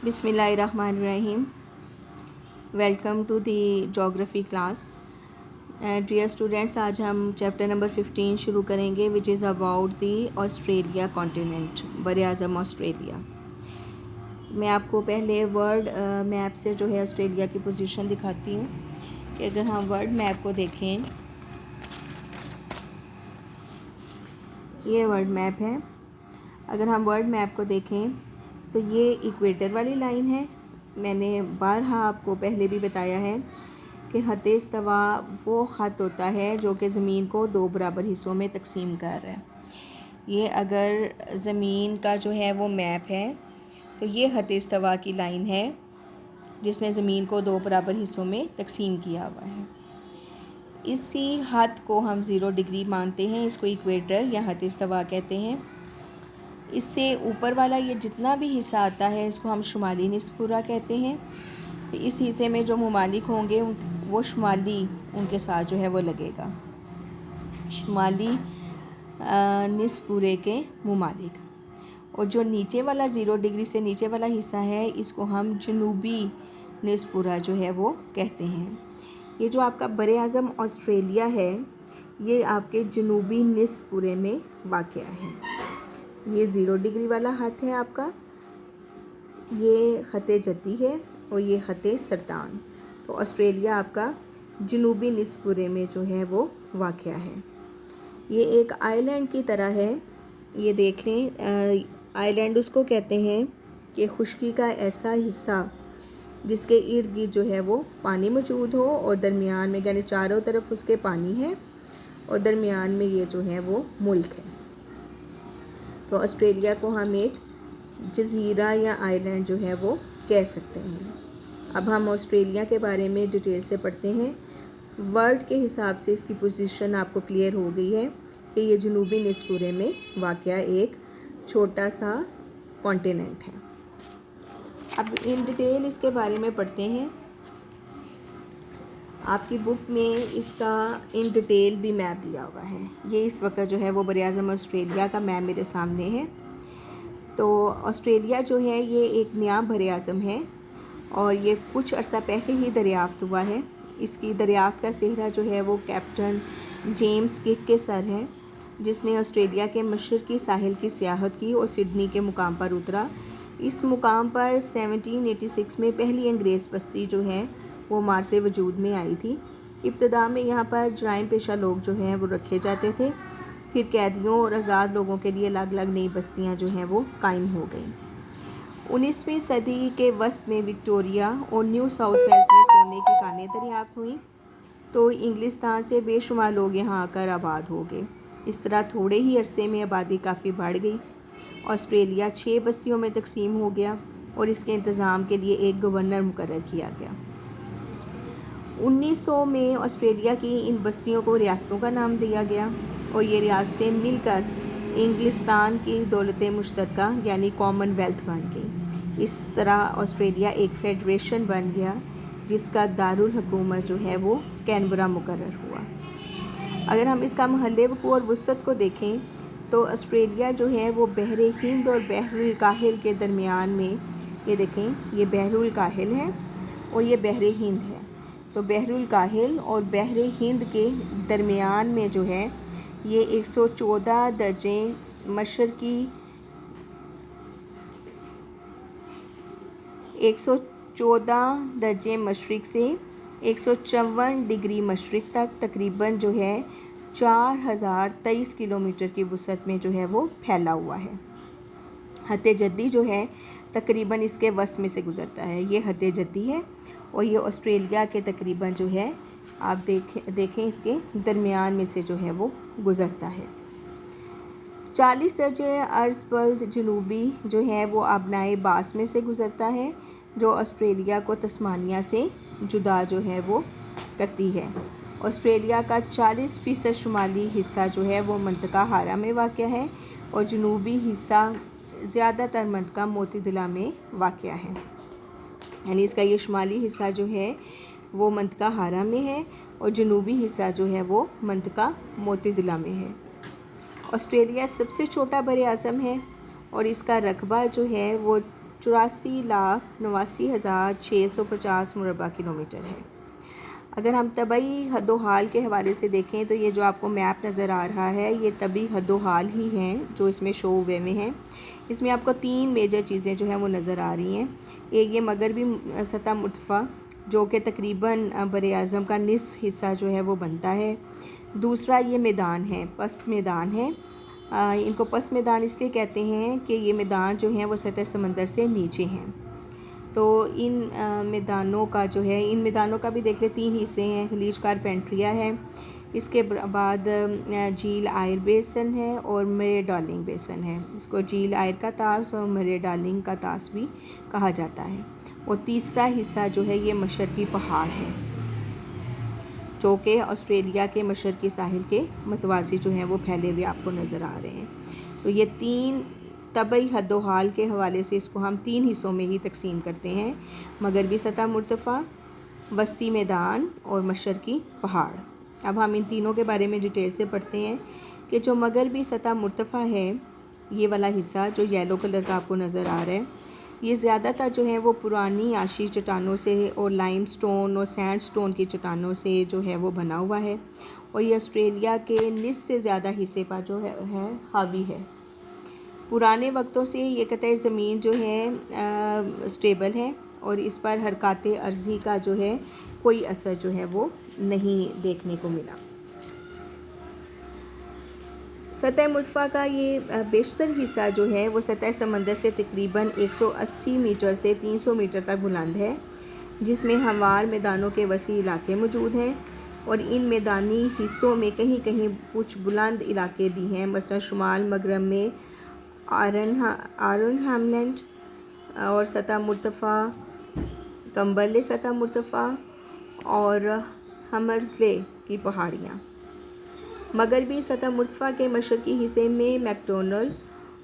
بسم اللہ الرحمن الرحیم. ویلکم ٹو دی جغرافی کلاس. ڈیئر اسٹوڈینٹس، آج ہم چیپٹر نمبر 15 شروع کریں گے which is about the Australia continent, بر اعظم آسٹریلیا. میں آپ کو پہلے ورلڈ میپ سے جو ہے آسٹریلیا کی پوزیشن دکھاتی ہوں کہ اگر ہم ورلڈ میپ کو دیکھیں، یہ ورلڈ میپ ہے. اگر ہم ورلڈ میپ کو دیکھیں تو یہ ایکویٹر والی لائن ہے. میں نے بارہا آپ کو پہلے بھی بتایا ہے کہ خط استوا وہ خط ہوتا ہے جو کہ زمین کو دو برابر حصوں میں تقسیم کر رہا ہے. یہ اگر زمین کا جو ہے وہ میپ ہے تو یہ خط استوا کی لائن ہے جس نے زمین کو دو برابر حصوں میں تقسیم کیا ہوا ہے. اسی خط کو ہم 0 ڈگری مانتے ہیں، اس کو ایکویٹر یا خط استوا کہتے ہیں. اس سے اوپر والا یہ جتنا بھی حصہ آتا ہے اس کو ہم شمالی نصف کرہ کہتے ہیں. اس حصے میں جو ممالک ہوں گے وہ شمالی ان کے ساتھ جو ہے وہ لگے گا، شمالی نصف کرہ کے ممالک. اور جو نیچے والا 0 ڈگری سے نیچے والا حصہ ہے اس کو ہم جنوبی نصف کرہ جو ہے وہ کہتے ہیں. یہ جو آپ کا بر اعظم آسٹریلیا ہے یہ آپ کے جنوبی نصف کرہ میں واقع ہے. یہ 0 ڈگری والا خط ہے آپ کا، یہ خط جدی ہے اور یہ خط سرطان. تو آسٹریلیا آپ کا جنوبی نصف کرہ میں جو ہے وہ واقع ہے. یہ ایک آئی لینڈ کی طرح ہے. یہ دیکھ لیں، آئی لینڈ اس کو کہتے ہیں کہ خشکی کا ایسا حصہ جس کے ارد گرد جو ہے وہ پانی موجود ہو اور درمیان میں، یعنی چاروں طرف اس کے پانی ہے اور درمیان میں یہ جو ہے وہ ملک ہے. تو آسٹریلیا کو ہم ایک جزیرہ یا آئی لینڈ جو ہے وہ کہہ سکتے ہیں. اب ہم آسٹریلیا کے بارے میں ڈیٹیل سے پڑھتے ہیں. ورلڈ کے حساب سے اس کی پوزیشن آپ کو کلیئر ہو گئی ہے کہ یہ جنوبی نصف کرہ میں واقع ایک چھوٹا سا کانٹیننٹ ہے. اب ان ڈیٹیل اس کے بارے میں پڑھتے ہیں. آپ کی بک میں اس کا ان ڈیٹیل بھی میپ دیا ہوا ہے. یہ اس وقت جو ہے وہ بر اعظم آسٹریلیا کا میپ میرے سامنے ہے. تو آسٹریلیا جو ہے یہ ایک نیا بر اعظم ہے اور یہ کچھ عرصہ پہلے ہی دریافت ہوا ہے. اس کی دریافت کا سہرا جو ہے وہ کیپٹن جیمز کک کے سر ہے جس نے آسٹریلیا کے مشرقی ساحل کی سیاحت کی اور سڈنی کے مقام پر اترا. اس مقام پر 1786 میں پہلی انگریز بستی جو ہے وہ مار سے وجود میں آئی تھی. ابتدا میں یہاں پر جرائم پیشہ لوگ جو ہیں وہ رکھے جاتے تھے. پھر قیدیوں اور آزاد لوگوں کے لیے الگ الگ نئی بستیاں جو ہیں وہ قائم ہو گئیں. 19ویں صدی کے وسط میں وکٹوریا اور نیو ساؤتھ ویلز میں سونے کی کانیں دریافت ہوئیں تو انگلستان سے بے شمار لوگ یہاں آ کر آباد ہو گئے. اس طرح تھوڑے ہی عرصے میں آبادی کافی بڑھ گئی. آسٹریلیا 6 بستیوں میں تقسیم ہو گیا اور اس کے انتظام کے لیے ایک گورنر مقرر کیا گیا. 1900 میں آسٹریلیا کی ان بستیوں کو ریاستوں کا نام دیا گیا اور یہ ریاستیں مل کر انگلستان کی دولت مشترکہ یعنی کامن ویلتھ بن گئی. اس طرح آسٹریلیا ایک فیڈریشن بن گیا جس کا دارالحکومت جو ہے وہ کینبرا مقرر ہوا. اگر ہم اس کا محل وقوع اور وسعت کو دیکھیں تو آسٹریلیا جو ہے وہ بحر ہند اور بحر الکاہل کے درمیان میں، یہ دیکھیں یہ بحر الکاہل ہے اور یہ بحر ہند ہے. تو بحر الکاہل اور بحر ہند کے درمیان میں جو ہے یہ 114 درجے مشرقی 114 درجے مشرق سے 154 ڈگری مشرق تک تقریباً جو ہے 4023 کلومیٹر کی وسعت میں جو ہے وہ پھیلا ہوا ہے. خط جدی جو ہے تقریباً اس کے وسط میں سے گزرتا ہے. یہ خط جدی ہے اور یہ آسٹریلیا کے تقریباً جو ہے آپ دیکھیں اس کے درمیان میں سے جو ہے وہ گزرتا ہے. 40 درجے عرض بلد جنوبی جو ہے وہ آبنائے باس میں سے گزرتا ہے جو آسٹریلیا کو تسمانیہ سے جدا جو ہے وہ کرتی ہے. آسٹریلیا کا 40% شمالی حصہ جو ہے وہ منطقہ ہارا میں واقع ہے اور جنوبی حصہ زیادہ تر منطقہ موتی میں واقع ہے. یعنی اس کا یہ شمالی حصہ جو ہے وہ منطقہ ہارا میں ہے اور جنوبی حصہ جو ہے وہ منطقہ موتی میں ہے. آسٹریلیا سب سے چھوٹا بر اعظم ہے اور اس کا رقبہ جو ہے وہ 84,89,650 مربع کلومیٹر ہے۔ اگر ہم طبعی حد و حال کے حوالے سے دیکھیں تو یہ جو آپ کو میپ نظر آ رہا ہے یہ طبعی حد و حال ہی ہیں جو اس میں شو ہوئے میں ہیں۔ اس میں آپ کو 3 میجر چیزیں جو ہیں وہ نظر آ رہی ہیں۔ ایک یہ مغربی سطح مرتفع جو کہ تقریباً بر اعظم کا نصف حصہ جو ہے وہ بنتا ہے۔ دوسرا یہ میدان ہے، پست میدان ہے۔ ان کو پست میدان اس لیے کہتے ہیں کہ یہ میدان جو ہیں وہ سطح سمندر سے نیچے ہیں۔ تو ان میدانوں کا جو ہے، ان میدانوں کا بھی دیکھ لیں 3 حصے ہیں۔ خلیج کارپینٹریا ہے، اس کے بعد جھیل آئر بیسن ہے اور مرے ڈارلنگ بیسن ہے۔ اس کو جھیل آئر کا طاس اور مرے ڈارلنگ کا طاس بھی کہا جاتا ہے۔ اور تیسرا حصہ جو ہے یہ مشرقی پہاڑ ہے جو کہ آسٹریلیا کے مشرقی ساحل کے متوازی جو ہیں وہ پھیلے ہوئے آپ کو نظر آ رہے ہیں۔ تو یہ 3 طبعی حد و حال کے حوالے سے اس کو ہم 3 حصوں میں ہی تقسیم کرتے ہیں: مغربی سطح مرتفع، وسطی میدان اور مشرقی پہاڑ۔ اب ہم ان تینوں کے بارے میں ڈیٹیل سے پڑھتے ہیں کہ جو مغربی سطح مرتفع ہے، یہ والا حصہ جو یلو کلر کا آپ کو نظر آ رہا ہے، یہ زیادہ تر جو ہے وہ پرانی عاشی چٹانوں سے اور لائم سٹون اور سینڈ سٹون کی چٹانوں سے جو ہے وہ بنا ہوا ہے، اور یہ آسٹریلیا کے نصف سے زیادہ حصے پر جو ہے حاوی ہے۔ پرانے وقتوں سے یہ قطع زمین جو ہے اسٹیبل ہے اور اس پر حرکات ارضی کا جو ہے کوئی اثر جو ہے وہ نہیں دیکھنے کو ملا۔ سطح مرتفع کا یہ بیشتر حصہ جو ہے وہ سطح سمندر سے تقریباً 180 میٹر سے 300 میٹر تک بلند ہے، جس میں ہموار میدانوں کے وسیع علاقے موجود ہیں، اور ان میدانی حصوں میں کہیں کہیں کچھ بلند علاقے بھی ہیں، مثلا شمال مغرب میں آرن ہیملینڈ اور سطح مرتفع، کمبرلے سطح مرتفع اور ہمرزلے کی پہاڑیاں۔ مغربی سطح مرتفع کے مشرقی حصے میں میکڈونل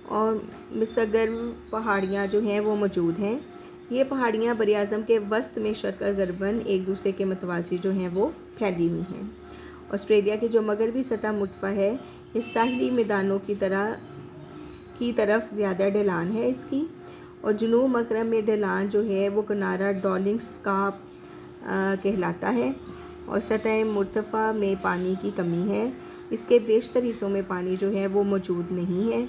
اور مسگر پہاڑیاں جو ہیں وہ موجود ہیں۔ یہ پہاڑیاں براعظم کے وسط میں شرق غرباً ایک دوسرے کے متوازی جو ہیں وہ پھیلی ہوئی ہیں۔ آسٹریلیا کی جو مغربی سطح مرتفع ہے، یہ ساحلی میدانوں کی طرف زیادہ ڈھلان ہے اس کی، اور جنوب مغرب میں ڈھلان جو ہے وہ کنارہ ڈارلنگ اسکارپ کہلاتا ہے، اور سطح مرتفع میں پانی کی کمی ہے۔ اس کے بیشتر حصوں میں پانی جو ہے وہ موجود نہیں ہے۔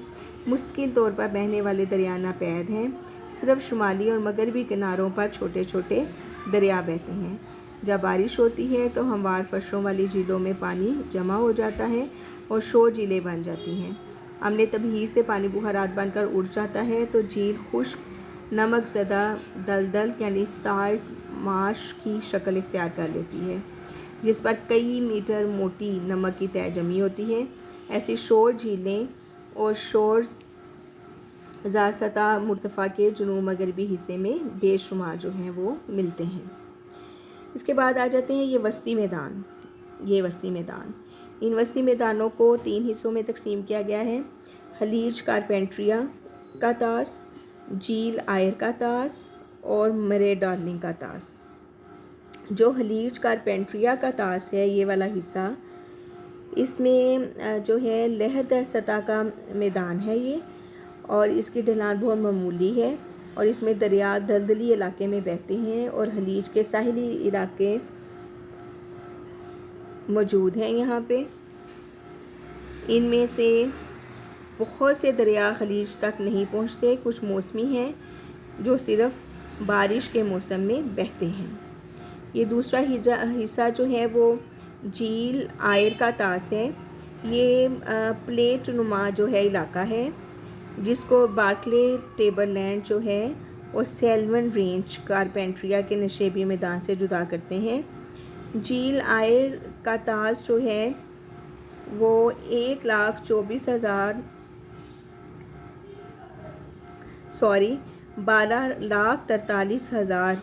مستقل طور پر بہنے والے دریا ناپید ہیں، صرف شمالی اور مغربی کناروں پر چھوٹے چھوٹے دریا بہتے ہیں۔ جب بارش ہوتی ہے تو ہموار فرشوں والی جھیلوں میں پانی جمع ہو جاتا ہے اور شور جھیلیں بن جاتی ہیں۔ عملِ تبخیر سے پانی بخارات بن کر اڑ جاتا ہے تو جھیل خشک نمک زدہ دلدل یعنی سالٹ مارش کی شکل اختیار کر لیتی ہے، جس پر کئی میٹر موٹی نمک کی تہ جمی ہوتی ہے۔ ایسی شور جھیلیں اور شورز زار سطح مرتفع کے جنوب مغربی حصے میں بے شمار جو ہیں وہ ملتے ہیں۔ اس کے بعد آ جاتے ہیں یہ وسطی میدان۔ ان وسطی میدانوں کو 3 حصوں میں تقسیم کیا گیا ہے: خلیج کارپینٹریا کا طاس، جھیل آئر کا طاس اور مرے ڈارلنگ کا طاس۔ جو خلیج کارپینٹریا کا طاس ہے، یہ والا حصہ، اس میں جو ہے لہردر سطح کا میدان ہے یہ، اور اس کی ڈھلان بہت معمولی ہے، اور اس میں دریا دلدلی علاقے میں بہتے ہیں اور خلیج کے ساحلی علاقے موجود ہیں یہاں پہ۔ ان میں سے بہت سے دریا خلیج تک نہیں پہنچتے، کچھ موسمی ہیں جو صرف بارش کے موسم میں بہتے ہیں۔ یہ دوسرا حصہ جو ہے وہ جھیل آئر کا طاس ہے۔ یہ پلیٹ نما جو ہے علاقہ ہے جس کو بارکلے ٹیبل لینڈ جو ہے اور سیلون رینج کارپینٹریا کے نشیبی میدان سے جدا کرتے ہیں۔ جھیل آئر کا طاس جو ہے وہ 12,43,000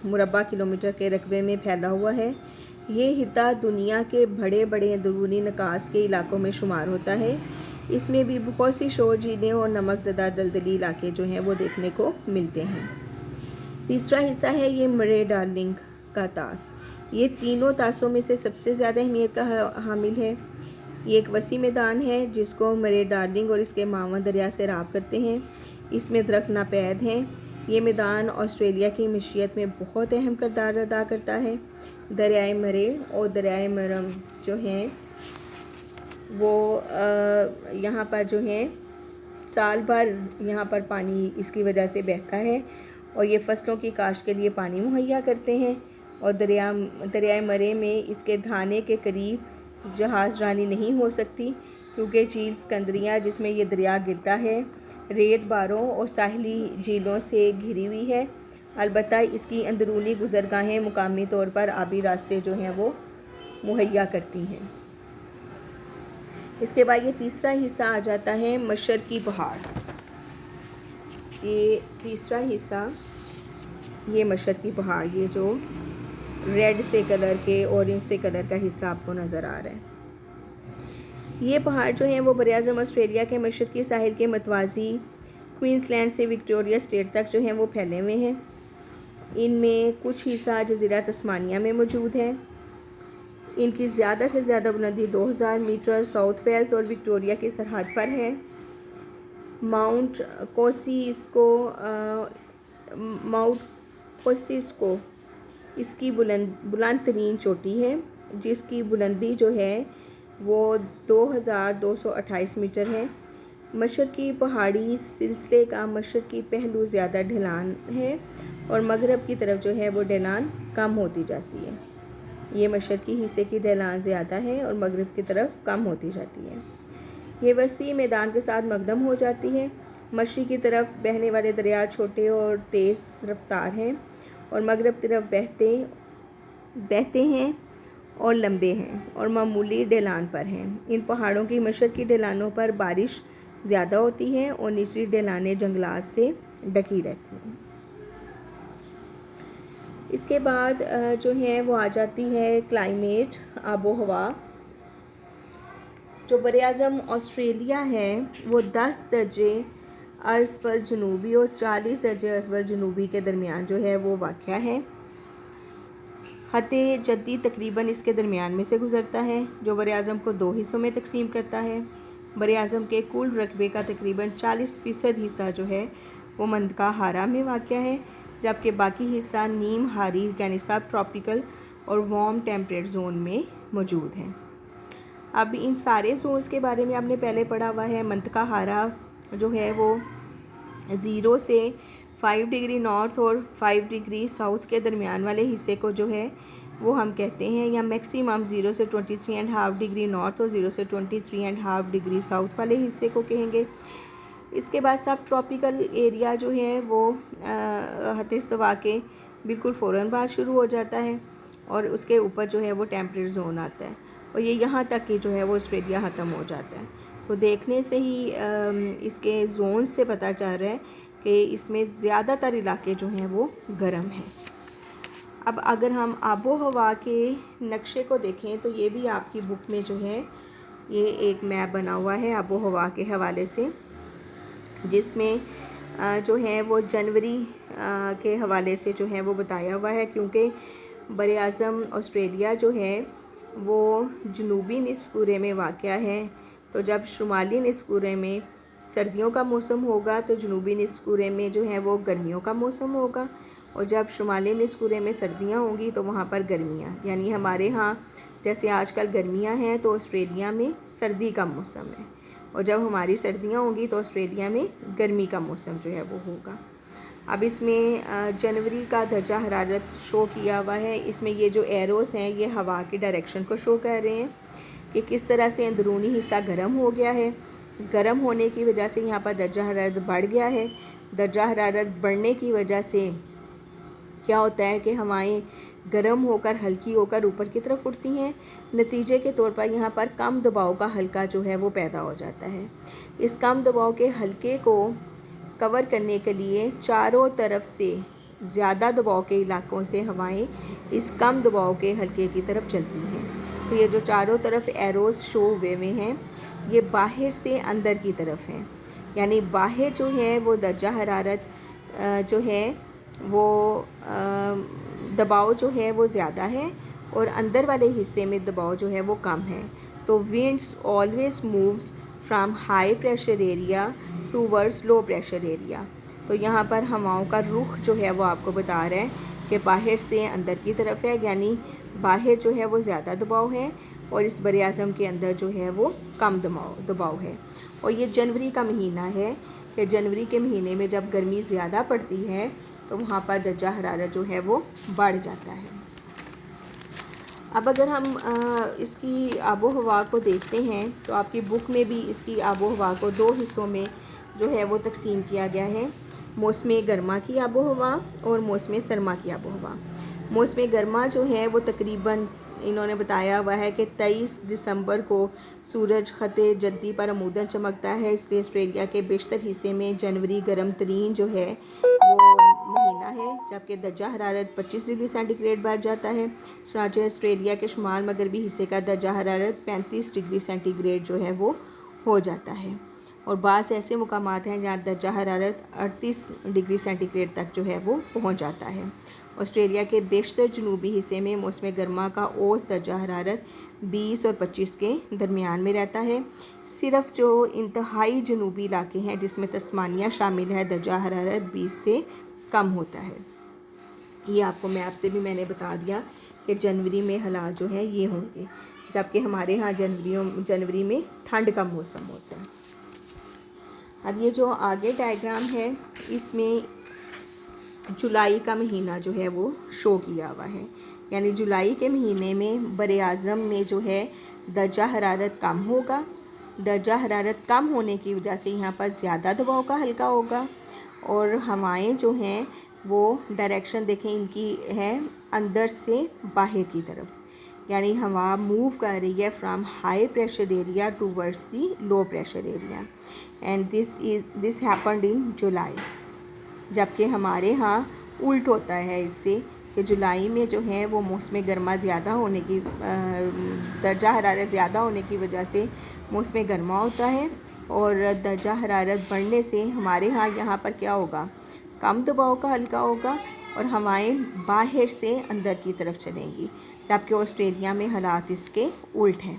مربع کلومیٹر کے رقبے میں پھیلا ہوا ہے۔ یہ خطہ دنیا کے بڑے بڑے اندرونی نکاس کے علاقوں میں شمار ہوتا ہے۔ اس میں بھی بہت سی شور جھیلیں اور نمک زدہ دلدلی علاقے جو ہیں وہ دیکھنے کو ملتے ہیں۔ تیسرا حصہ ہے یہ مرے ڈارلنگ کا طاس۔ یہ تینوں طاسوں میں سے سب سے زیادہ اہمیت کا حامل ہے۔ یہ ایک وسیع میدان ہے جس کو مرے ڈارلنگ اور اس کے معاون دریا سے راب کرتے ہیں۔ اس میں درخت ناپید ہیں۔ یہ میدان آسٹریلیا کی معیشت میں بہت اہم کردار ادا کرتا ہے۔ دریائے مرے اور دریائے مرم جو ہیں وہ یہاں پر جو ہیں سال بھر یہاں پر پانی اس کی وجہ سے بہتا ہے اور یہ فصلوں کی کاشت کے لیے پانی مہیا کرتے ہیں۔ اور دریائے مرے میں اس کے دھانے کے قریب جہاز رانی نہیں ہو سکتی کیونکہ جھیل اسکندریہ جس میں یہ دریا گرتا ہے ریت باروں اور ساحلی جھیلوں سے گھری ہوئی ہے۔ البتہ اس کی اندرونی گزرگاہیں مقامی طور پر آبی راستے جو ہیں وہ مہیا کرتی ہیں۔ اس کے بعد یہ تیسرا حصہ آ جاتا ہے مشرقی پہاڑ۔ یہ تیسرا حصہ یہ مشرقی پہاڑ، یہ جو ریڈ سے کلر کے اورنج سے کلر کا حصہ آپ کو نظر آ رہا ہے، یہ پہاڑ جو ہیں وہ براعظم آسٹریلیا کے مشرقی ساحل کے متوازی کوئنس لینڈ سے وکٹوریہ اسٹیٹ تک جو ہیں وہ پھیلے ہوئے ہیں۔ ان میں کچھ حصہ جزیرہ تسمانیہ میں موجود ہے۔ ان کی زیادہ سے زیادہ بلندی 2000 میٹر ساؤتھ ویلز اور وکٹوریہ کی سرحد پر ہے۔ ماؤنٹ کوسیسکو اس کی بلند ترین چوٹی ہے جس کی بلندی جو ہے وہ 2228 میٹر ہے۔ مشرقی پہاڑی سلسلے کا مشرقی پہلو زیادہ ڈھلان ہے اور مغرب کی طرف جو ہے وہ ڈھلان کم ہوتی جاتی ہے۔ یہ مشرقی حصے کی ڈھلان زیادہ ہے اور مغرب کی طرف کم ہوتی جاتی ہے۔ یہ وسطی میدان کے ساتھ مقدم ہو جاتی ہے۔ مشرق کی طرف بہنے والے دریا چھوٹے اور تیز رفتار ہیں اور مغرب طرف بہتے ہیں اور لمبے ہیں اور معمولی ڈھلان پر ہیں۔ ان پہاڑوں کی مشرقی ڈھلانوں پر بارش زیادہ ہوتی ہے اور نچلی ڈھلانیں جنگلات سے ڈھکی رہتی ہیں۔ اس کے بعد جو ہے وہ آ جاتی ہے کلائمیٹ، آب و ہوا۔ جو براعظم آسٹریلیا ہے وہ 10 درجے عرض پر جنوبی اور 40 درجے عرض پر جنوبی کے درمیان جو ہے وہ واقع ہے۔ خط جدی تقریباً اس کے درمیان میں سے گزرتا ہے جو براعظم کو 2 حصوں میں تقسیم کرتا ہے۔ براعظم کے کل رقبے کا تقریباً 40% حصہ جو ہے وہ منطقہ ہارا میں واقع ہے، جبکہ باقی حصہ نیم ہاری یعنی سب ٹراپیکل اور وارم ٹیمپریٹ زون میں موجود ہے۔ اب ان سارے زونز کے بارے میں آپ نے پہلے پڑھا ہوا ہے۔ منطقہ ہارا جو ہے وہ 0 سے 5 ڈگری نارتھ اور 5 ڈگری ساؤتھ کے درمیان والے حصے کو جو ہے وہ ہم کہتے ہیں، یا میکسیمم 0 سے 23.5 ڈگری نارتھ اور 0 سے 23.5 ڈگری ساؤتھ والے حصے کو کہیں گے۔ اس کے بعد سب ٹراپیکل ایریا جو ہے وہ خط استوا کے بالکل فوراً بعد شروع ہو جاتا ہے اور اس کے اوپر جو ہے وہ ٹیمپریٹ زون آتا ہے اور یہ یہاں تک کہ جو ہے وہ آسٹریلیا ختم ہو جاتا ہے۔ تو دیکھنے سے ہی اس کے زون سے پتہ چل رہا ہے کہ اس میں زیادہ تر علاقے جو ہیں وہ گرم ہیں۔ اب اگر ہم آب و ہوا کے نقشے کو دیکھیں تو یہ بھی آپ کی بک میں جو ہے یہ ایک میپ بنا ہوا ہے آب و ہوا کے حوالے سے، جس میں جو ہے وہ جنوری کے حوالے سے جو ہے وہ بتایا ہوا ہے، کیونکہ براعظم آسٹریلیا جو ہے وہ جنوبی نصف کرے میں واقع ہے، تو جب شمالی نصف کرے میں سردیوں کا موسم ہوگا تو جنوبی نصف کرے میں جو ہے وہ گرمیوں کا موسم ہوگا، اور جب شمالی نصف کرے میں سردیاں ہوں گی تو وہاں پر گرمیاں، یعنی ہمارے ہاں جیسے آج کل گرمیاں ہیں تو آسٹریلیا میں سردی کا موسم ہے، اور جب ہماری سردیاں ہوں گی تو آسٹریلیا میں گرمی کا موسم جو ہے وہ ہوگا۔ اب اس میں جنوری کا درجہ حرارت شو کیا ہوا ہے، اس میں یہ جو ایروز ہیں یہ ہوا کی ڈائریکشن کو شو کر رہے ہیں کہ کس طرح سے اندرونی حصہ گرم ہو گیا ہے۔ گرم ہونے کی وجہ سے یہاں پر درجہ حرارت بڑھ گیا ہے۔ درجہ حرارت بڑھنے کی وجہ سے کیا ہوتا ہے کہ ہوائیں گرم ہو کر ہلکی ہو کر اوپر کی طرف اٹھتی ہیں، نتیجے کے طور پر یہاں پر کم دباؤ کا حلقہ جو ہے وہ پیدا ہو جاتا ہے۔ اس کم دباؤ کے حلقے کو کور کرنے کے لیے چاروں طرف سے زیادہ دباؤ کے علاقوں سے ہوائیں اس کم دباؤ کے حلقے کی طرف چلتی ہیں۔ تو یہ جو چاروں طرف ایروز شو ہوئے ہیں یہ باہر سے اندر کی طرف ہیں، یعنی باہر جو ہے وہ درجہ حرارت جو ہے وہ دباؤ جو ہے وہ زیادہ ہے اور اندر والے حصے میں دباؤ جو ہے وہ کم ہے۔ تو winds always moves from high pressure area towards low pressure area۔ تو یہاں پر ہواؤں کا رخ جو ہے وہ آپ کو بتا رہا ہے کہ باہر سے اندر کی طرف ہے، یعنی باہر جو ہے وہ زیادہ دباؤ ہے اور اس بر اعظم کے اندر جو ہے وہ کم دباؤ ہے۔ اور یہ جنوری کا مہینہ ہے کہ جنوری کے مہینے میں جب گرمی زیادہ پڑتی ہے تو وہاں پر درجہ حرارت جو ہے وہ بڑھ جاتا ہے۔ اب اگر ہم اس کی آب و ہوا کو دیکھتے ہیں تو آپ کی بک میں بھی اس کی آب و ہوا کو 2 حصوں میں جو ہے وہ تقسیم کیا گیا ہے، موسم گرما کی آب و ہوا اور موسم سرما کی آب و ہوا۔ موسم گرما جو ہے وہ تقریباً انہوں نے بتایا ہوا ہے کہ 23 دسمبر کو سورج خط جدی پر عموداً چمکتا ہے، اس لیے آسٹریلیا کے بیشتر حصے میں جنوری گرم ترین جو ہے وہ مہینہ ہے، جبکہ درجہ حرارت 25 ڈگری سینٹی گریڈ بڑھ جاتا ہے۔ چنانچہ آسٹریلیا کے شمال مغربی حصے کا درجہ حرارت 35 ڈگری سینٹی گریڈ جو ہے وہ ہو جاتا ہے، اور بعض ایسے مقامات ہیں جہاں درجہ حرارت 38 ڈگری سینٹی گریڈ تک جو ہے وہ پہنچ جاتا ہے۔ آسٹریلیا کے بیشتر جنوبی حصے میں موسم گرما کا اوسط درجہ حرارت 20 اور 25 کے درمیان میں رہتا ہے۔ صرف جو انتہائی جنوبی علاقے ہیں جس میں تسمانیہ شامل ہے، درجہ حرارت 20 سے کم ہوتا ہے۔ یہ آپ کو میپ سے بھی میں نے بتا دیا کہ جنوری میں حالات جو ہیں یہ ہوں گے، جبکہ ہمارے ہاں جنوری میں ٹھنڈ کا موسم ہوتا ہے۔ اب یہ جو آگے ڈائیگرام ہے اس میں جولائی کا مہینہ جو ہے وہ شو کیا ہوا ہے، یعنی جولائی کے مہینے میں بر اعظم میں جو ہے درجہ حرارت کم ہوگا۔ درجہ حرارت کم ہونے کی وجہ سے یہاں پر زیادہ دباؤ کا حلقہ ہوگا، اور ہوائیں جو ہیں وہ ڈائریکشن دیکھیں ان کی ہے اندر سے باہر کی طرف، یعنی ہوا موو کر رہی ہے from high pressure area towards the low pressure area, and this happened in July. جبکہ ہمارے ہاں الٹ ہوتا ہے اس سے کہ جولائی میں جو ہے وہ موسم گرما زیادہ ہونے کی درجہ حرارت زیادہ ہونے کی وجہ سے موسم گرما ہوتا ہے، اور درجہ حرارت بڑھنے سے ہمارے ہاں یہاں پر کیا ہوگا، کم دباؤ کا حلقہ ہوگا اور ہوائیں باہر سے اندر کی طرف چلیں گی، جبکہ آسٹریلیا میں حالات اس کے الٹ ہیں۔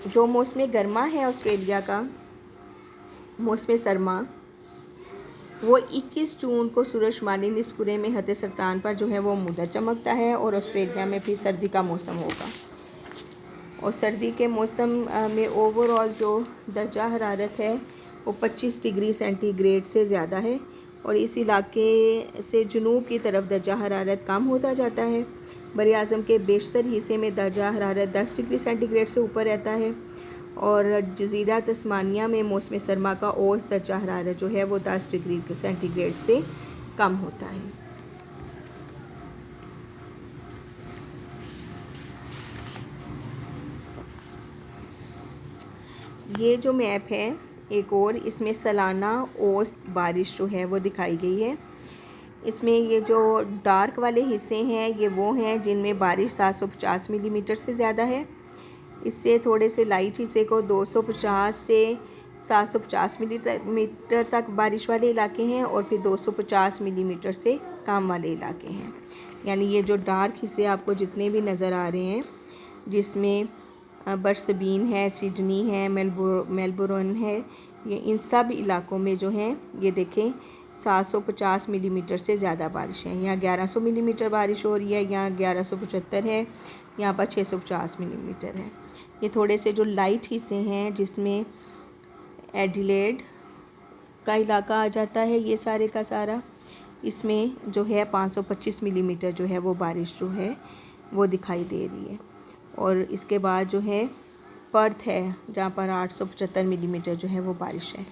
جو موسم گرما ہے آسٹریلیا کا، موسم سرما، وہ 21 جون کو سورج شمالی نصف کرے میں خط سرطان پر جو ہے وہ عموداً چمکتا ہے، اور آسٹریلیا میں پھر سردی کا موسم ہوگا، اور سردی کے موسم میں اوور آل جو درجہ حرارت ہے وہ 25 ڈگری سینٹی گریڈ سے زیادہ ہے، اور اس علاقے سے جنوب کی طرف درجہ حرارت کم ہوتا جاتا ہے۔ بر اعظم کے بیشتر حصے میں درجہ حرارت 10 ڈگری سینٹی گریڈ سے اوپر رہتا ہے، اور جزیرہ تسمانیہ میں موسم سرما کا اوسط درجہ حرارت جو ہے وہ 10 ڈگری سینٹی گریڈ سے کم ہوتا ہے۔ یہ جو میپ ہے ایک اور، اس میں سالانہ اوسط بارش جو ہے وہ دکھائی گئی ہے۔ اس میں یہ جو ڈارک والے حصے ہیں یہ وہ ہیں جن میں بارش 750 ملی میٹر سے زیادہ ہے۔ اس سے تھوڑے سے لائٹ حصے کو 250 سے 750 ملی میٹر تک بارش والے علاقے ہیں، اور پھر 250 ملی میٹر سے کم والے علاقے ہیں۔ یعنی یہ جو ڈارک حصے آپ کو جتنے بھی نظر آ رہے ہیں، جس میں برسبین ہے، سڈنی ہے، میلبورن ہے، یہ ان سب علاقوں میں جو ہیں یہ دیکھیں 750 ملی میٹر سے زیادہ بارش ہے۔ یہاں 1100 ملی میٹر بارش ہو رہی ہے، یہاں 1175 ہے، یہاں پر 650 ملی میٹر ہے۔ یہ تھوڑے سے جو لائٹ حصے ہیں جس میں ایڈیلیڈ کا علاقہ آ جاتا ہے، یہ سارے کا سارا، اس میں جو ہے 525 ملی میٹر جو ہے وہ بارش جو ہے وہ دکھائی دے رہی ہے، اور اس کے بعد جو ہے پرتھ ہے جہاں پر 875 ملی میٹر جو ہے وہ بارش ہے،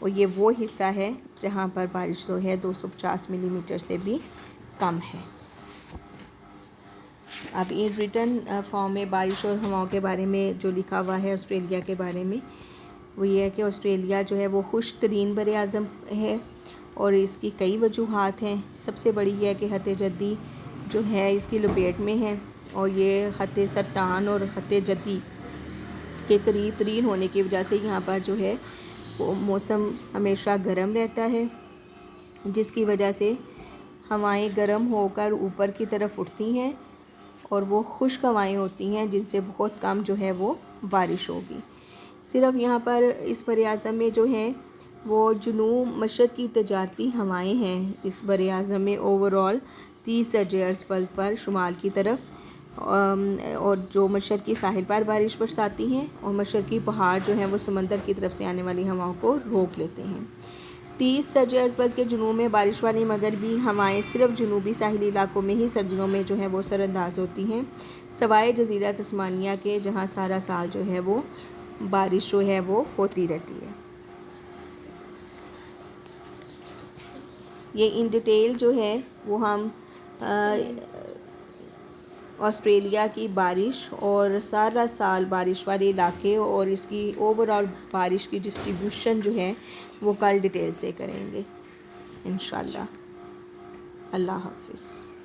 اور یہ وہ حصہ ہے جہاں پر بارش جو ہے 250 ملی میٹر سے بھی کم ہے۔ اب یہ ریٹن فارم میں بارش اور ہواؤں کے بارے میں جو لکھا ہوا ہے آسٹریلیا کے بارے میں، وہ یہ ہے کہ آسٹریلیا جو ہے وہ خشک ترین بر اعظم ہے، اور اس کی کئی وجوہات ہیں۔ سب سے بڑی یہ ہے کہ خط جدی جو ہے اس کی لپیٹ میں ہے، اور یہ خط سرطان اور خط جدی کے قریب ترین ہونے کی وجہ سے یہاں پر جو ہے وہ موسم ہمیشہ گرم رہتا ہے، جس کی وجہ سے ہوائیں گرم ہو کر اوپر کی طرف اٹھتی ہیں، اور وہ خشک ہوائیں ہوتی ہیں جن سے بہت کم جو ہے وہ بارش ہوگی۔ صرف یہاں پر اس بر اعظم میں جو ہیں وہ جنوب مشرق کی تجارتی ہوائیں ہیں اس بر اعظم میں اوور آل 30 درجہ ارسطل پر شمال کی طرف، اور جو مشرقی ساحل پر بارش برساتی ہیں، اور مشرقی پہاڑ جو ہیں وہ سمندر کی طرف سے آنے والی ہواؤں کو روک لیتے ہیں۔ 30 درجہ ارسطل کے جنوب میں بارش والی مغربی ہوائیں صرف جنوبی ساحلی علاقوں میں ہی سردیوں میں جو ہے وہ سر انداز ہوتی ہیں، سوائے جزیرہ تسمانیہ کے، جہاں سارا سال جو ہے وہ بارش جو ہے وہ ہوتی رہتی ہے۔ یہ ان ڈیٹیل جو ہے وہ ہم آسٹریلیا کی بارش اور سارا سال بارش والے علاقے اور اس کی اوور آل بارش کی ڈسٹریبیوشن جو ہے وہ کل ڈیٹیل سے کریں گے انشاءاللہ۔ اللہ حافظ۔